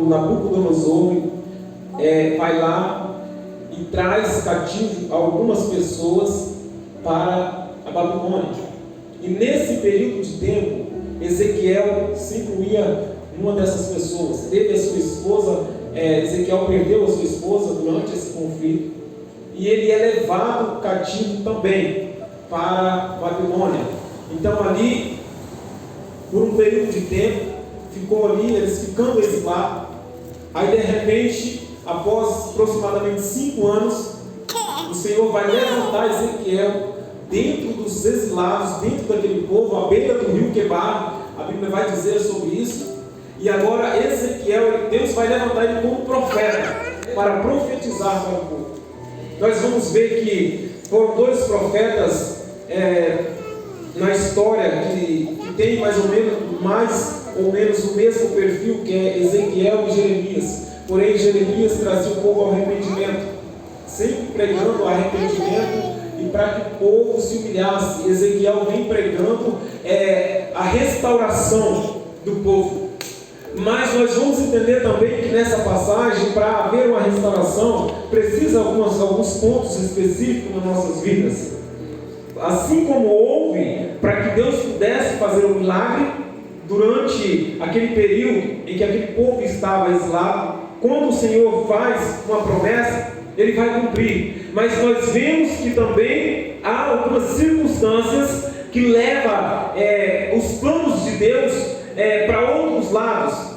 o Nabucodonosor vai lá e traz cativo algumas pessoas para a Babilônia. E nesse período de tempo, Ezequiel se incluía uma dessas pessoas. Teve a sua esposa, Ezequiel perdeu a sua esposa durante esse conflito, e ele é levado cativo também para a Babilônia. Então ali, por um período de tempo, ficou ali, eles ficando exilados. Aí de repente, após aproximadamente 5 anos, o Senhor vai levantar Ezequiel dentro dos exilados, dentro daquele povo, à beira do rio Quebar. A Bíblia vai dizer sobre isso. E agora Ezequiel, Deus vai levantar ele como profeta, para profetizar para o povo. Nós vamos ver que foram 2 profetas na história que tem mais ou menos o mesmo perfil, que é Ezequiel e Jeremias. Porém, Jeremias trazia o povo ao arrependimento, sempre pregando o arrependimento e para que o povo se humilhasse. Ezequiel vem pregando a restauração do povo. Mas nós vamos entender também que nessa passagem, para haver uma restauração, precisa alguns pontos específicos nas nossas vidas. Assim como houve para que Deus pudesse fazer um milagre durante aquele período em que aquele povo estava exilado, quando o Senhor faz uma promessa, Ele vai cumprir. Mas nós vemos que também há algumas circunstâncias que levam os planos de Deus para outros lados.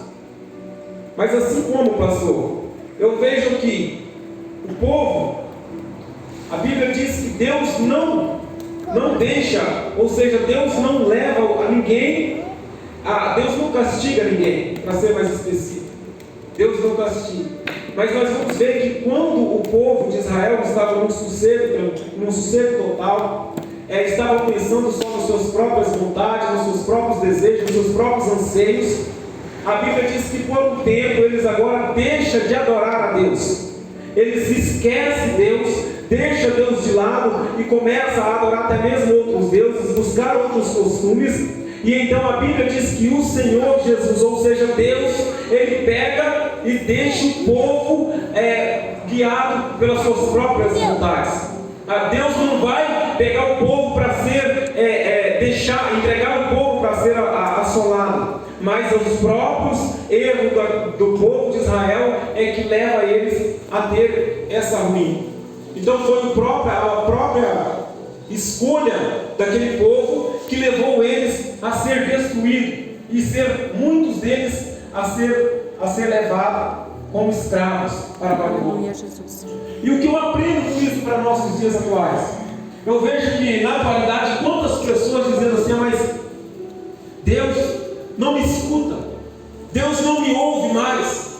Mas assim como, pastor, eu vejo que o povo, a Bíblia diz que Deus não deixa, ou seja, Deus não leva a ninguém, Deus não castiga ninguém, para ser mais específico. Deus não castiga. Mas nós vamos ver que quando o povo de Israel estava num sossego total, estavam pensando só nas suas próprias vontades, nos seus próprios desejos, nos seus próprios anseios, a Bíblia diz que por um tempo eles agora deixam de adorar a Deus. Eles esquecem Deus, deixam Deus de lado e começam a adorar até mesmo outros deuses, buscar outros costumes. E então a Bíblia diz que o Senhor Jesus, ou seja, Deus, Ele pega e deixa o povo guiado pelas suas próprias vontades. Deus não vai pegar o povo para ser, entregar o povo para ser assolado, mas os próprios erros do povo de Israel que leva eles a ter essa ruína. Então foi a própria escolha daquele povo que levou eles a ser destruídos e muitos deles a ser levados como escravos para a Babilônia. E o que eu aprendo com isso para nossos dias atuais? Eu vejo que na atualidade quantas pessoas dizendo assim: mas Deus não me escuta, Deus não me ouve mais.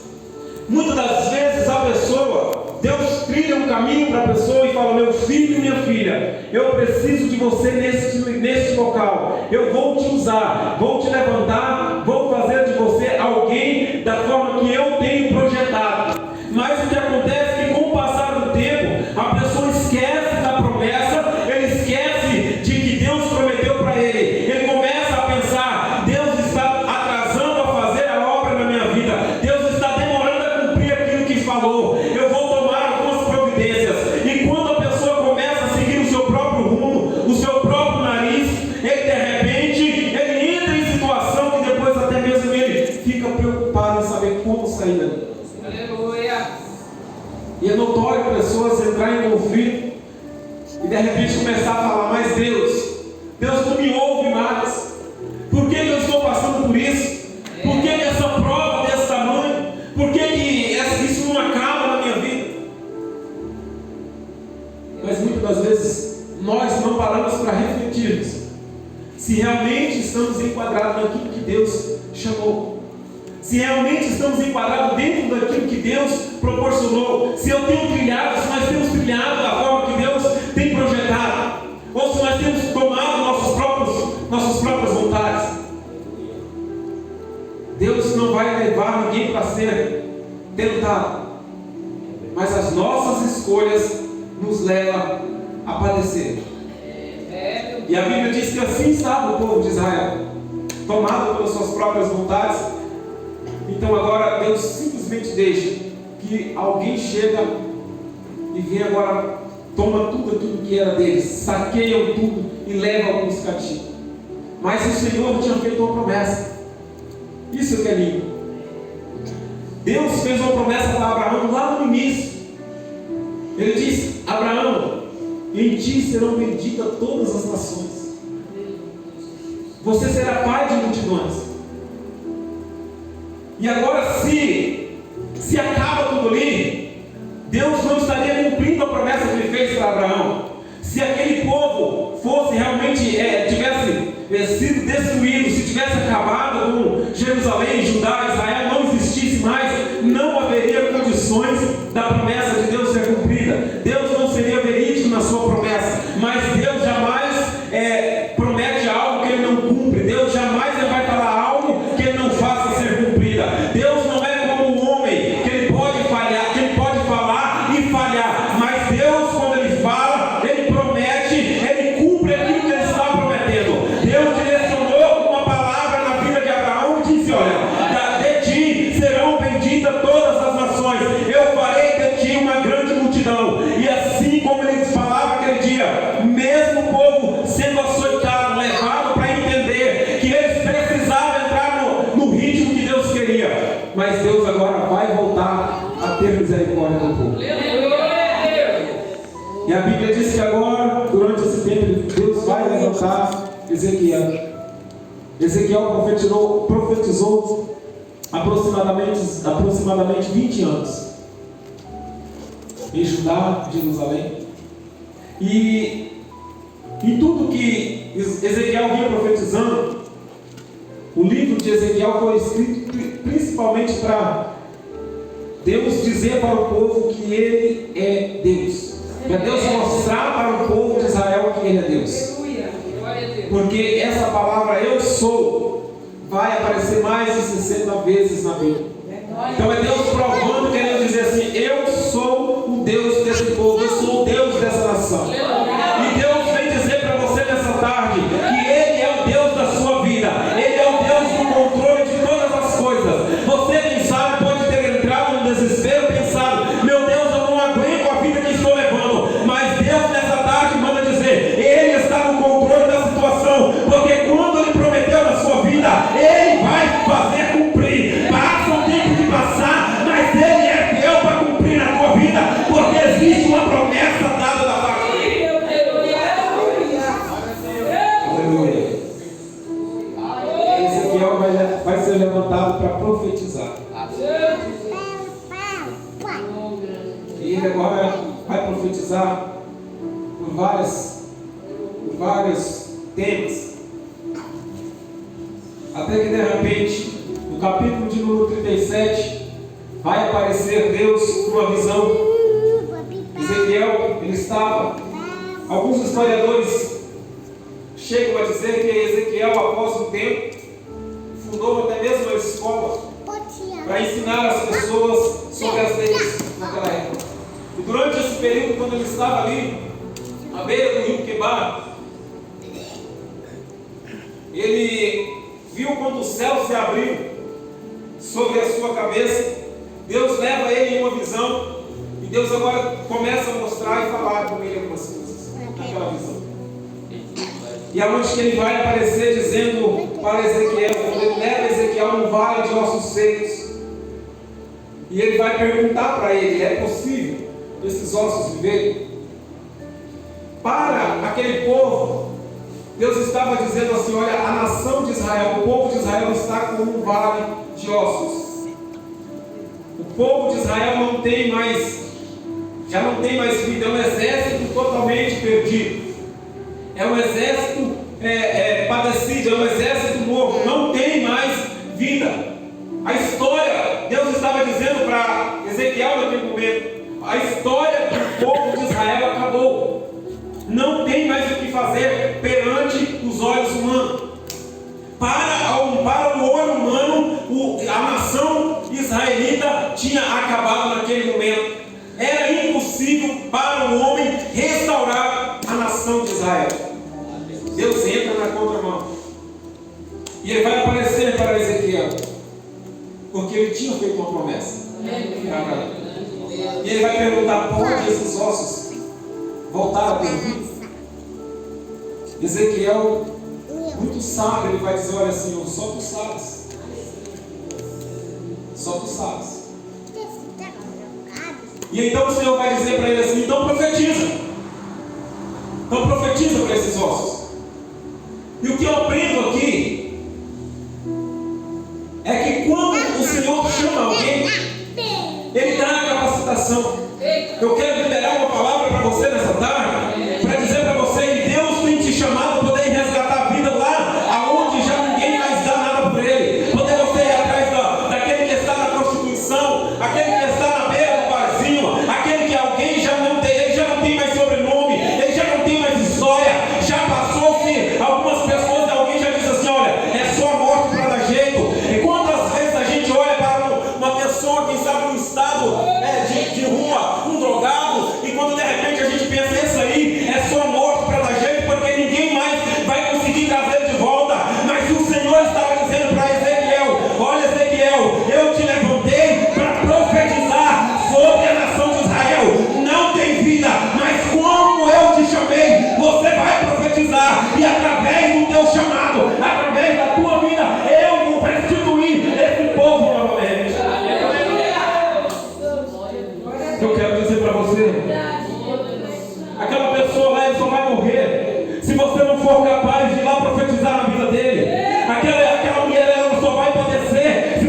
Muitas das vezes a pessoa, Deus trilha um caminho para a pessoa e fala: meu filho e minha filha, eu preciso de você neste local, eu vou te usar, vou te levantar, vou fazer de você alguém da forma que eu tenho projetado. Mas o que acontece é que com o passar do tempo, a pessoa esquece da promessa, ele esquece de que Deus prometeu para ele. Ele começa a pensar: Deus está atrasando a fazer a obra na minha vida, Deus está demorando a cumprir aquilo que falou, eu vou tomar algumas providências. E quando a pessoa começa a seguir o seu próprio rumo, o seu próprio nariz, ele de repente, ele entra em situação que depois até mesmo ele fica preocupado em saber como sair dali. E é notório pessoas entrarem em conflito e de repente começar a falar: mas Deus não me ouve mais. Por que eu estou passando por isso? Por que essa prova desse tamanho? Por que isso não acaba na minha vida? Mas muitas das vezes nós não paramos para refletirmos se realmente estamos enquadrados naquilo que Deus chamou, se realmente estamos enquadrados dentro daquilo que Deus proporcionou, se nós temos trilhado da forma que Deus tem projetado, ou se nós temos tomado nossas próprias vontades. Deus não vai levar ninguém para ser tentado, mas as nossas escolhas nos levam a padecer. E a Bíblia diz que assim estava o povo de Israel, tomado pelas suas próprias vontades. Então agora Deus simplesmente simplesmente deixa que alguém chega e vem agora, toma tudo aquilo que era deles, saqueiam tudo e levam alguns cativos. Mas o Senhor tinha feito uma promessa. Isso que é lindo. Deus fez uma promessa para Abraão lá no início. Ele disse: Abraão, em ti serão benditas todas as nações. Você será pai de multidões. E agora, se acaba tudo ali, Deus não estaria cumprindo a promessa que Ele fez para Abraão. Se aquele povo fosse realmente, tivesse sido destruído, se tivesse acabado com Jerusalém, Judá, Israel, não existisse mais, não haveria condições da promessa de Deus ser cumprida. Deus não seria verídico na sua promessa, mas Deus jamais promete algo que Ele não cumpre. Deus jamais vai falar algo que Ele não faça ser cumprida. Deus não é como o homem, que Ele pode falhar, que Ele pode falar e falhar, mas Deus, quando Ele fala, Ele promete, Ele cumpre aquilo que Ele está prometendo. Deus direcionou uma palavra na vida de Abraão e disse: olha, de ti serão benditas todas as nações, eu farei de ti uma grande multidão. E assim como Ele falava aquele dia, mesmo o povo sendo açoitado, levado para entender que eles precisavam entrar no ritmo que Deus queria, mas Deus agora vai voltar a ter misericórdia do povo. E a Bíblia diz que agora, durante esse tempo, Deus vai levantar Ezequiel. Ezequiel profetizou aproximadamente 20 anos em Judá, Jerusalém. E em tudo que Ezequiel vinha profetizando, o livro de Ezequiel foi escrito principalmente para Deus dizer para o povo que Ele é Deus. Para Deus mostrar para o povo de Israel que Ele é Deus. Porque essa palavra "eu sou" vai aparecer mais de 60 vezes na Bíblia. Então é Deus provando, querendo dizer assim: eu sou o Deus desse povo, eu sou o Deus dessa nação. E Deus vem dizer para você nessa tarde que Ele é o Deus da sua vida. Ele é o Deus do controle de todas as coisas. Você, quem sabe, pode ter entrado no desespero, pensado: meu Deus, eu não aguento a vida que estou levando. Mas Deus nessa tarde manda dizer: Ele está no controle da situação, porque quando Ele prometeu na sua vida, Ele vai fazer cumprir. Passa o tempo de passar, mas Ele é Deus para cumprir na tua vida, porque existe uma promessa dada da parte dele. Aleluia. Ezequiel vai ser levantado para profetizar. E ele agora vai profetizar por vários temas. Até que de repente, no capítulo de número 37, vai aparecer Deus com uma visão. Ezequiel, ele estava. Alguns historiadores chegam a dizer que Ezequiel, após um tempo, fundou até mesmo uma escola para ensinar as pessoas sobre as leis naquela época. E durante esse período, quando ele estava ali, à beira do rio Quebar, ele viu quando o céu se abriu sobre a sua cabeça. Deus leva ele em uma visão, e Deus agora começa a mostrar e falar com ele algumas coisas naquela visão. E aonde que ele vai aparecer dizendo para Ezequiel, quando ele leva Ezequiel num vale de ossos secos, e ele vai perguntar para ele: é possível esses ossos viverem? Para aquele povo, Deus estava dizendo assim: olha, a nação de Israel, o povo de Israel está como um vale de ossos. O povo de Israel já não tem mais vida, é um exército totalmente perdido. É um exército padecido, é um exército morto, não tem mais vida. A história, Deus estava dizendo para Ezequiel naquele momento, a história do povo de Israel acabou. Não tem mais o que fazer perante os olhos humanos. Para o olho humano, a nação israelita tinha acabado naquele momento. Era impossível para o homem restaurar a nação de Israel. Deus entra na contramão. E ele vai aparecer para Ezequiel, porque ele tinha feito uma promessa. E ele vai perguntar: pode esses ossos voltar a ter vida? Ezequiel, muito sábio, ele vai dizer: olha, Senhor, só tu sabes. Só tu sabes. E então o Senhor vai dizer para ele assim: então profetiza. Então profetiza para esses ossos. E o que eu aprendo aqui é que quando o Senhor chama alguém, Ele dá a capacitação. Eu quero liberar uma palavra para você nessa tarde, para dizer para você que Deus tem te chamado para poder resgatar a vida lá aonde já ninguém mais dá nada por ele. Poder você ir atrás daquele que está na prostituição, aquele que está na beira do barzinho, aquele que alguém já não tem, ele já não tem mais sobrenome, ele já não tem mais história, já passou-se algumas pessoas, alguém já disse assim: olha, é só a morte para dar jeito. E quantas vezes a gente olha para uma pessoa que está num estado de rua, um drogado, e quando de repente a gente pensa: isso aí é só morte para dar jeito, porque ninguém mais vai conseguir trazer de volta. Mas o Senhor estava dizendo para Ezequiel: olha, Ezequiel, eu te levantei para profetizar sobre a nação de Israel. Não tem vida, mas como eu te chamei, você vai profetizar, e através do teu chamado, através da tua vida, eu vou restituir esse povo novamente. Eu quero dizer para você: aquela pessoa lá, ele só vai morrer se você não for capaz de ir lá profetizar na vida dele. Aquela mulher, ela só vai padecer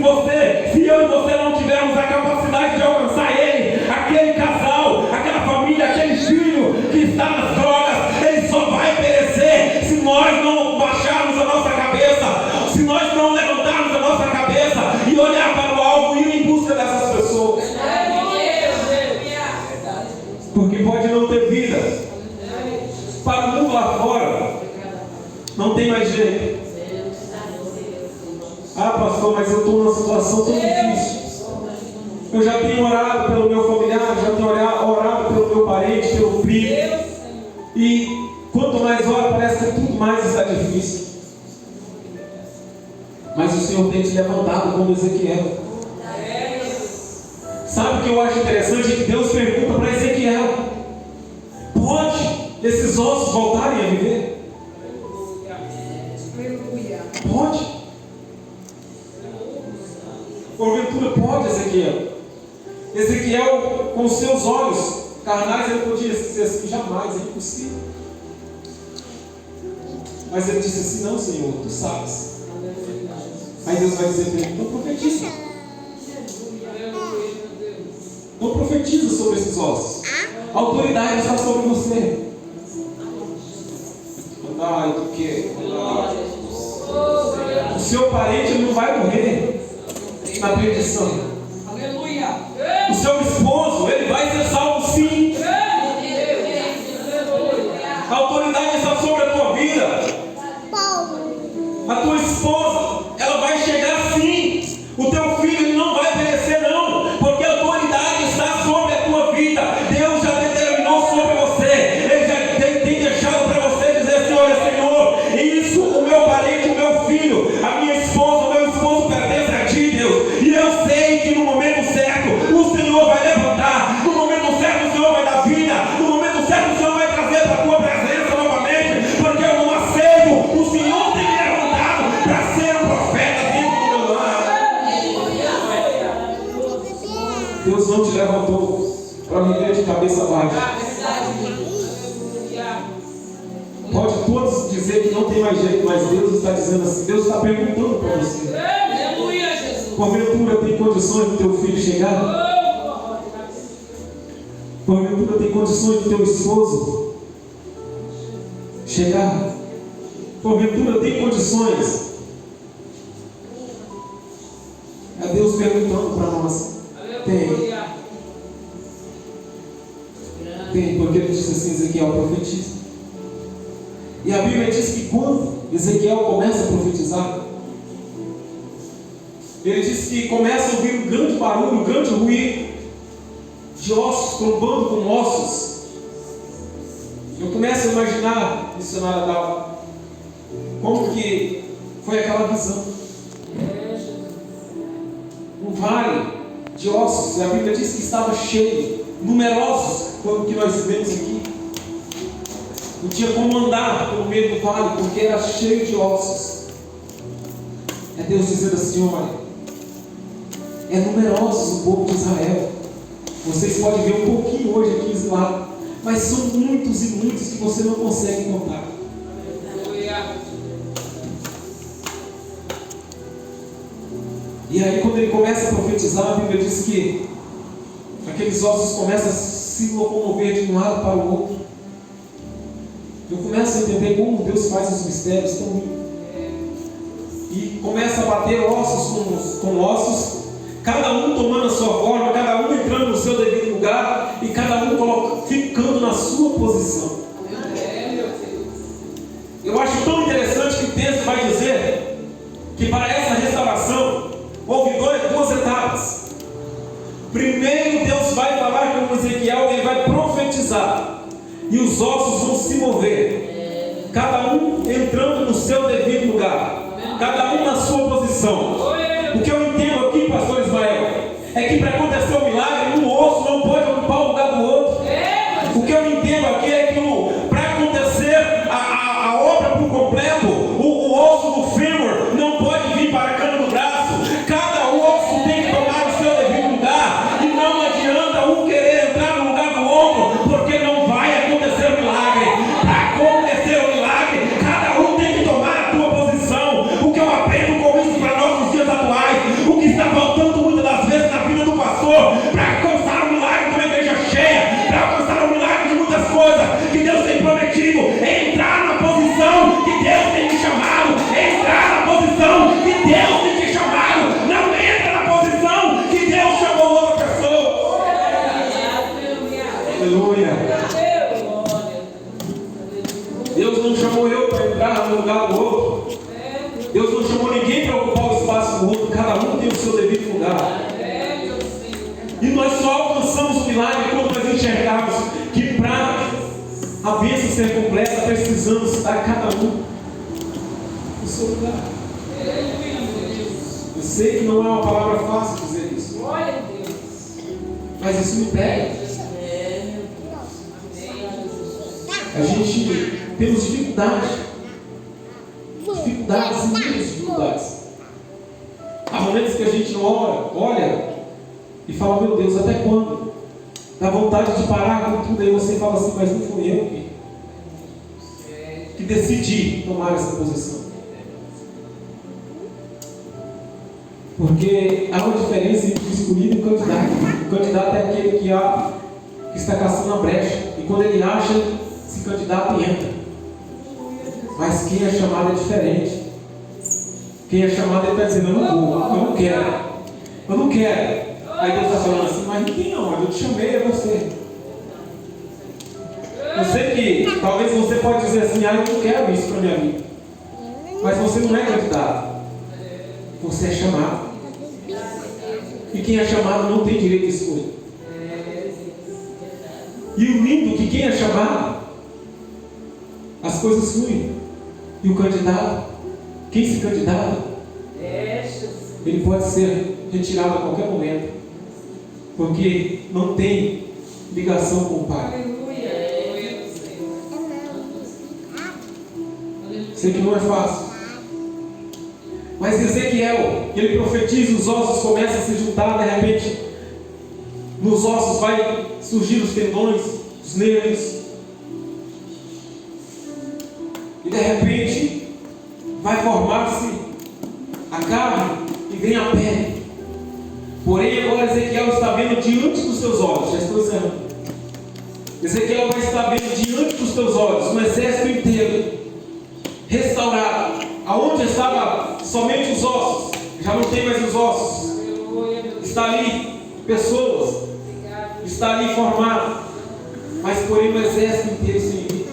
se eu e você não tivermos a capacidade de alcançar ele. Aquele casal, aquela família, aquele filho que está nas drogas, ele só vai perecer se nós não baixarmos a nossa cabeça, se nós não levantarmos a nossa cabeça e olhar para o alvo e ir em busca dessas pessoas. Porque pode não ter vida. Para o mundo lá fora, não tem mais jeito. Ah, pastor, mas eu estou numa situação tão difícil. Eu já tenho orado pelo meu familiar, já tenho orado pelo meu parente, pelo primo. E quanto mais ora, parece que tudo mais está difícil. Mas o Senhor tem te levantado como Ezequiel. Sabe o que eu acho interessante? É que Deus pergunta para Ezequiel: pode esses ossos voltarem a viver? Pode? Porventura pode, Ezequiel? Ezequiel, com seus olhos carnais, ele podia dizer assim: jamais, é impossível. Mas ele disse assim: não, Senhor, tu sabes. Aí Deus vai dizer para ele: então profetiza. Então profetiza sobre esses ossos. A autoridade está sobre você. Ai, do que? O seu parente não vai morrer na perdição. O seu esposo, ele vai ser salvo sim. A autoridade está sobre a tua vida. A tua esposa, ela vai chegar sim. O teu filho, ele não vai perecer não, porque a autoridade está sobre a tua vida. Deus já determinou sobre você. Ele já tem deixado para você dizer assim: olha, Senhor, isso, o meu parente, o meu filho, a minha esposa, o meu esposo pertence a ti, Deus. E eu sei que no momento certo o Senhor vai levantar, no momento certo o Senhor vai dar vida, no momento certo o Senhor vai trazer para a tua presença novamente, porque eu não aceito. O Senhor tem me levantado para ser um profeta dentro do meu lar. Deus não te levantou para viver de cabeça baixa. Pode todos dizer que não tem mais jeito, mas Deus está dizendo assim: Deus está perguntando para você: porventura tem condições do teu filho chegar? Porventura tem condições do teu esposo chegar? Porventura tem condições? É Deus perguntando para nós. Tem. Tem, porque ele disse assim: Ezequiel, profetiza. E a Bíblia diz que quando Ezequiel começa a profetizar, ele diz que começa a ouvir um grande barulho, um grande ruído de ossos trombando com ossos. Eu começo a imaginar, missionária Dalva, como que foi aquela visão. Um vale de ossos. E a Bíblia diz que estava cheio, numerosos, como que nós vemos aqui. Não tinha como andar pelo meio do vale, porque era cheio de ossos. É Deus dizendo assim: olha, é numerosos o povo de Israel. Vocês podem ver um pouquinho hoje aqui isolado, mas são muitos e muitos que você não consegue contar. E aí, quando ele começa a profetizar, a Bíblia diz que aqueles ossos começam a se locomover de um lado para o outro. Eu começo a entender como Deus faz os mistérios tão lindos. E começa a bater ossos com ossos, cada um tomando a sua forma, cada um entrando no seu devido lugar e cada um ficando na sua posição. Eu acho tão interessante que o texto vai dizer que para essa restauração houve duas etapas. Primeiro, Deus vai falar com Ezequiel, ele vai profetizar, e os ossos vão se mover, cada um entrando no seu devido lugar, cada um na sua posição. O que eu entendo aqui, pastor Ismael, é que para acontecer o milagre, um osso não pode ocupar o lugar do outro. O que eu entendo aqui é que para acontecer a obra por completo, o osso do fêmur não pode vir para a cana do braço. Cada osso tem que tomar o seu devido lugar, e não adianta um querer entrar no lugar do outro, porque não vai acontecer o milagre. Para acontecer o milagre, cada um tem que tomar a sua posição. O que eu aprendo com isso para nós nos dias atuais, o que está faltando muitas das vezes na vida do pastor, para alcançar o milagre de uma igreja cheia, para alcançar o milagre de muitas coisas que Deus tem prometido, é entrar na posição que Deus tem te chamado, é entrar na posição que Deus tem te chamado. Não entra na posição que Deus chamou outra pessoa. Aleluia. Deus não chamou eu para entrar no lugar do outro. Deus não chamou ninguém para ocupar o espaço do outro. Cada um tem o seu devido lugar. E nós só alcançamos o milagre quando nós enxergarmos que para a bênção ser completa, precisamos estar cada um no seu lugar. Eu sei que não é uma palavra fácil dizer isso, mas isso me pega. A gente temos dificuldades, inúmeras dificuldades. Há momentos que a gente não olha e fala: meu Deus, até quando? Dá vontade de parar com tudo, aí você fala assim: mas não fui eu que decidi tomar essa posição. Porque há uma diferença entre o escolhido e o candidato. O candidato é aquele que está caçando a brecha, e quando ele acha, se candidato entra. Mas quem é chamado é diferente. Quem é chamado, ele está dizendo: eu não vou, eu não quero. Aí Deus está falando assim: mas ninguém não, eu te chamei, é você. Eu sei que talvez você pode dizer assim: eu não quero isso para a minha vida. Mas você não é candidato, você é chamado. E quem é chamado não tem direito de escolha. E o lindo é que quem é chamado, as coisas fluem. E o candidato, quem se candidata, ele pode ser retirado a qualquer momento, porque não tem ligação com o Pai. Sei que não é fácil, mas Ezequiel, ele profetiza, os ossos começam a se juntar. De repente, nos ossos vai surgir os tendões, os nervos, e de repente vai formar-se a carne e vem a pele. Porém, agora Ezequiel está vendo diante dos seus olhos, já estou dizendo, Ezequiel vai estar vendo diante dos teus olhos um exército inteiro restaurado. Aonde estava somente os ossos, já não tem mais os ossos. Está ali pessoas, está ali formado, mas porém o exército inteiro sem vida.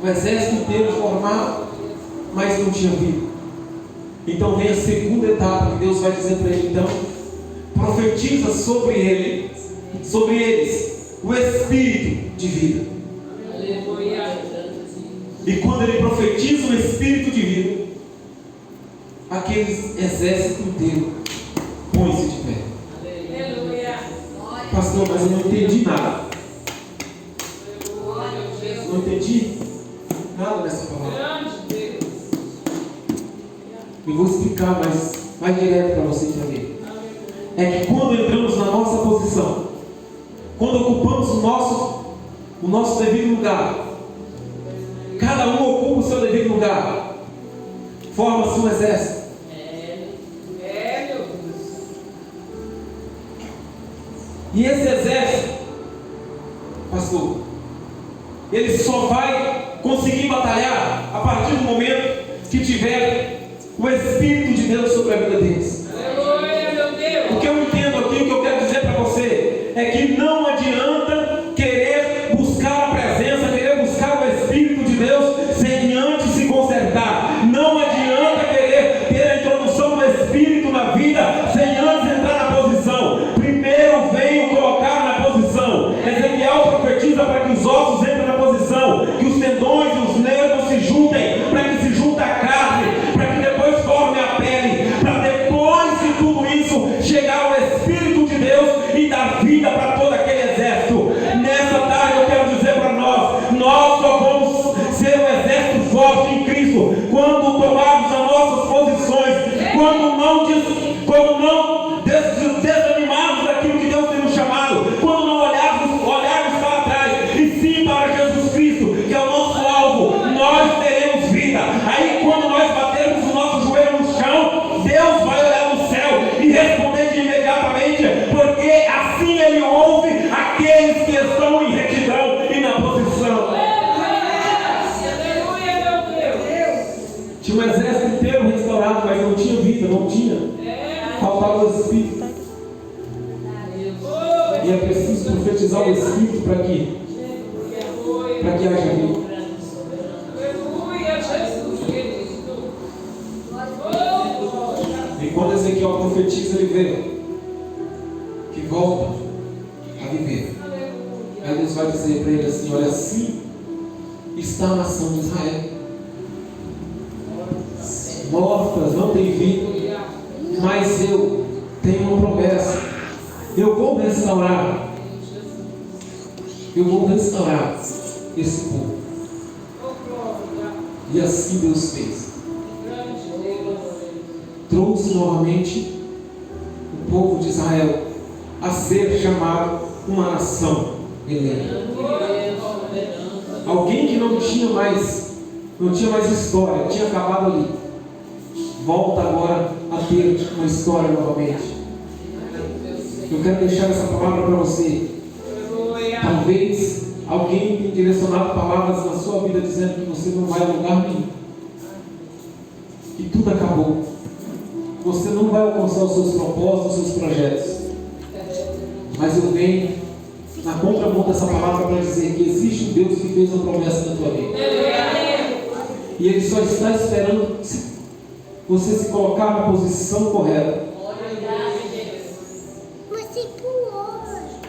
O exército inteiro formado, mas não tinha vida. Então vem a segunda etapa que Deus vai dizer para ele: então profetiza sobre eles o espírito de vida. E quando ele profetiza o espírito de vida, aqueles exércitos inteiros. Põe-se de pé. Aleluia. Pastor, mas eu não entendi nada. Não entendi nada dessa palavra. Eu vou explicar, mas mais direto para você entender. É que quando entramos na nossa posição, quando ocupamos o nosso devido lugar, cada um ocupa o seu devido lugar, forma-se um exército. E esse exército, pastor, ele só vai conseguir batalhar a partir do momento que tiver o Espírito de Deus sobre a vida deles. Aleluia, meu Deus. O que eu entendo aqui, o que eu quero dizer para você, é que não adianta querer buscar a presença, querer buscar o Espírito de Deus sem antes se consertar. Não adianta querer ter a introdução do Espírito na vida sem antes entrar na posição. Primeiro venho colocar na posição. Ezequiel profetiza para que os ossos entrem na posição, que os tendões e os nervos se juntem, para que se junte a carne, para que depois forme a pele, para depois de tudo isso chegar ao Espírito de Deus e dar vida para todo aquele exército. Nessa tarde eu quero dizer para nós só vamos ser um exército forte em Cristo quando tomarmos as nossas posições, quando não desanimarmos daquilo que Deus tem nos chamado, quando não olharmos para trás e sim para Jesus Cristo, que é o nosso alvo, nós teremos vida. Aí quando nós batermos o nosso joelho no chão, Deus vai olhar no céu e responder de imediatamente, porque assim Ele ouve aqueles que estão em retidão e na posição. Aleluia, meu Deus. Tinha um exército inteiro restaurado, mas não tinha vida, não tinha. Faltava o Espírito. E é preciso profetizar o Espírito para que haja vida. Aleluia, Jesus Cristo. E quando Ezequiel profetiza, ele vê que volta a viver. Aí Deus vai dizer para ele assim: olha, assim está a nação de Israel, mortas, não tem vida, mas eu tenho uma promessa. Eu vou restaurar esse povo. E assim Deus fez. Trouxe novamente o povo de Israel a ser chamado uma nação eleita. Alguém que não tinha mais história, tinha acabado ali, volta agora a ter uma história novamente. Eu quero deixar essa palavra para você. Talvez alguém tenha direcionado palavras na sua vida dizendo que você não vai a lugar nenhum, que tudo acabou, você não vai alcançar os seus propósitos, os seus projetos. Mas eu venho na contramão dessa palavra para dizer que existe um Deus que fez uma promessa na tua vida, e Ele só está esperando você se colocar na posição correta.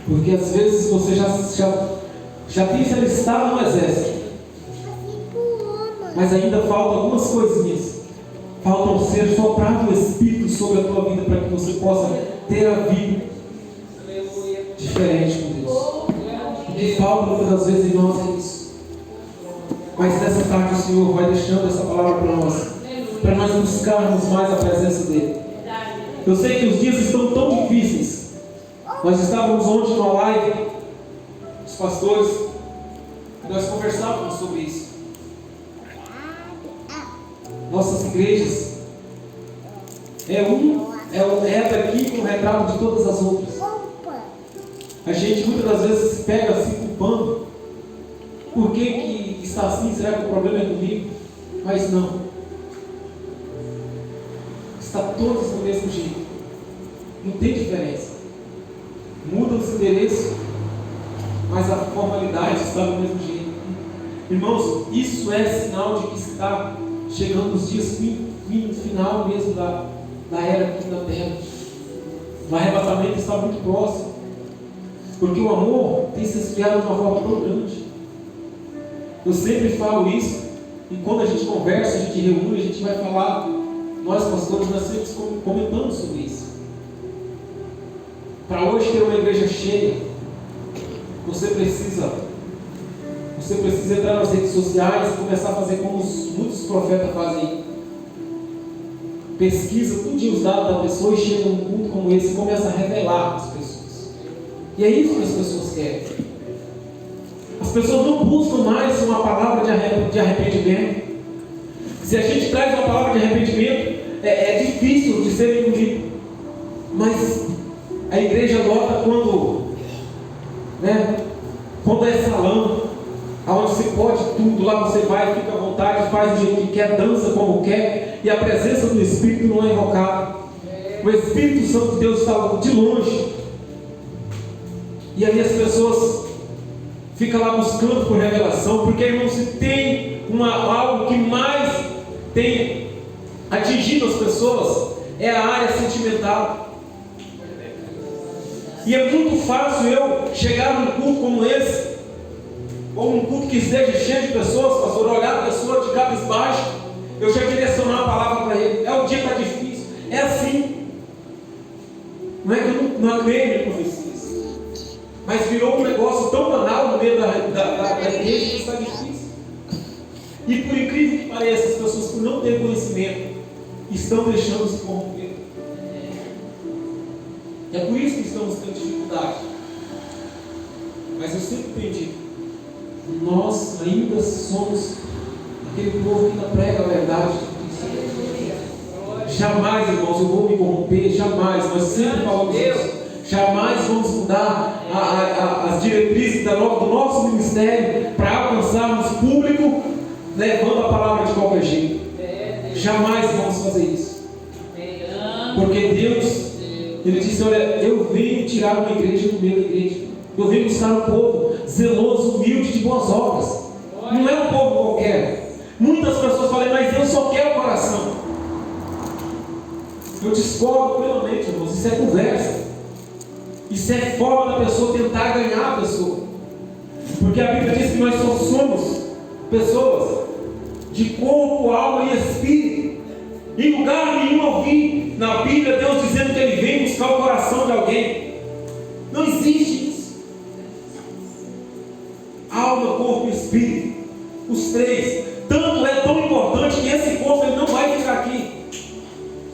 Porque às vezes você já tem se alistado no exército, mas ainda faltam algumas coisinhas. Falta ser soprado o Espírito sobre a tua vida para que você possa ter a vida diferente com Deus. O que falta muitas das vezes em nós é isso. Mas nessa tarde o Senhor vai deixando essa palavra para nós buscarmos mais a presença dEle. Eu sei que os dias estão tão difíceis. Nós estávamos ontem numa live, os pastores, e nós conversávamos sobre isso. Nossas igrejas é daqui com o retrato de todas as outras. A gente muitas das vezes se pega se culpando. Por que está assim? Será que o problema é comigo? Mas não. Está todos do mesmo jeito. Não tem diferença. Muda o endereço, mas a formalidade está do mesmo jeito. Irmãos, isso é sinal de que está chegando os dias final mesmo da era aqui na terra. O arrebatamento está muito próximo, porque o amor tem se esfriado de uma forma tão grande. Eu sempre falo isso, e quando a gente conversa, a gente reúne, a gente vai falar nós pastores, nós sempre comentamos sobre isso. Para hoje ter uma igreja cheia, você precisa entrar nas redes sociais e começar a fazer como muitos profetas fazem. Pesquisa tudinho os dados da pessoa e chega num culto como esse e começa a revelar as pessoas. E é isso que as pessoas querem. As pessoas não buscam mais uma palavra de arrependimento. Se a gente traz uma palavra de arrependimento, é difícil de ser engolido. Mas a igreja nota quando é salão, onde você pode tudo, lá você vai, fica à vontade, faz do jeito que quer, dança como quer, e a presença do Espírito não é invocada. O Espírito Santo de Deus está de longe. E aí as pessoas ficam lá buscando por revelação, porque irmão, se tem algo que mais tem atingido as pessoas, é a área sentimental. E é muito fácil eu chegar num culto como esse, ou um culto que esteja cheio de pessoas, pastor, olhar a pessoa de cabisbaixo, eu já direcionar a palavra para ele. O dia está difícil. É assim. Não é que eu não acredito em profecias, mas virou um negócio tão banal no meio da igreja que está difícil. E por incrível que pareça, as pessoas, por não ter conhecimento, estão deixando se corromper. É por isso que estamos tendo dificuldade. Mas eu sempre tenho dito, nós ainda somos aquele povo que ainda prega a verdade de Cristo. Jamais, irmãos, eu vou me corromper, jamais. Nós sempre falamos isso. Jamais vamos mudar as diretrizes do nosso ministério para alcançarmos público levando a palavra de qualquer jeito. Jamais vamos fazer isso. Porque Deus, Ele disse, olha, eu venho tirar uma igreja do meio da igreja. Eu venho buscar um povo zeloso, humilde, de boas obras. Não é um povo qualquer. Muitas pessoas falam, mas eu só quero o coração. Eu discordo plenamente, irmãos. Isso é conversa. Isso é forma da pessoa tentar ganhar a pessoa. Porque a Bíblia diz que nós só somos pessoas de corpo, alma e espírito. Em lugar nenhum eu vi na Bíblia Deus dizendo que Ele vem buscar o coração de alguém. Não existe isso. Alma, corpo e espírito, os três. Tanto é tão importante que esse corpo ele não vai ficar aqui.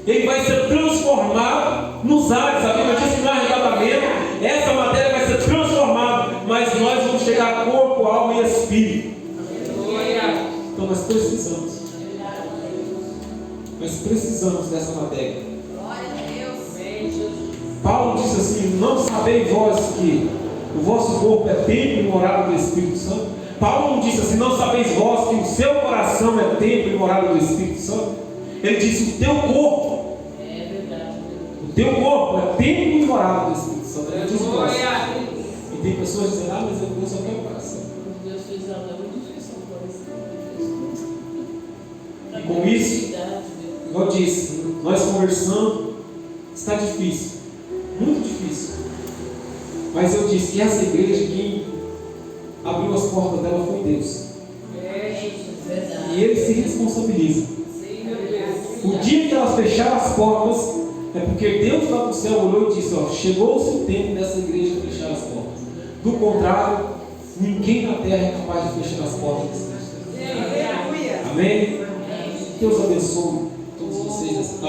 Ele vai ser transformado nos ares. A Bíblia diz que no arrebatamento essa matéria vai ser transformada, mas nós vamos chegar a corpo, alma e espírito. Então nós precisamos dessa matéria. Paulo disse assim, não sabeis vós que o vosso corpo é templo e morada do Espírito Santo? Paulo não disse assim, não sabeis vós que o seu coração é templo e morada do Espírito Santo? Ele disse, o teu corpo é templo e morada do Espírito Santo. Ele disse coração. E tem pessoas dizendo, mas eu só quero o coração. E com isso, como eu disse, nós conversando, está difícil, muito difícil. Mas eu disse que essa igreja, quem abriu as portas dela foi Deus. E Ele se responsabiliza. O dia que elas fecharam as portas, é porque Deus lá do céu olhou e disse, chegou-se o tempo dessa igreja fechar as portas. Do contrário, ninguém na terra é capaz de fechar as portas dessa igreja. Amém? Deus abençoe todos vocês.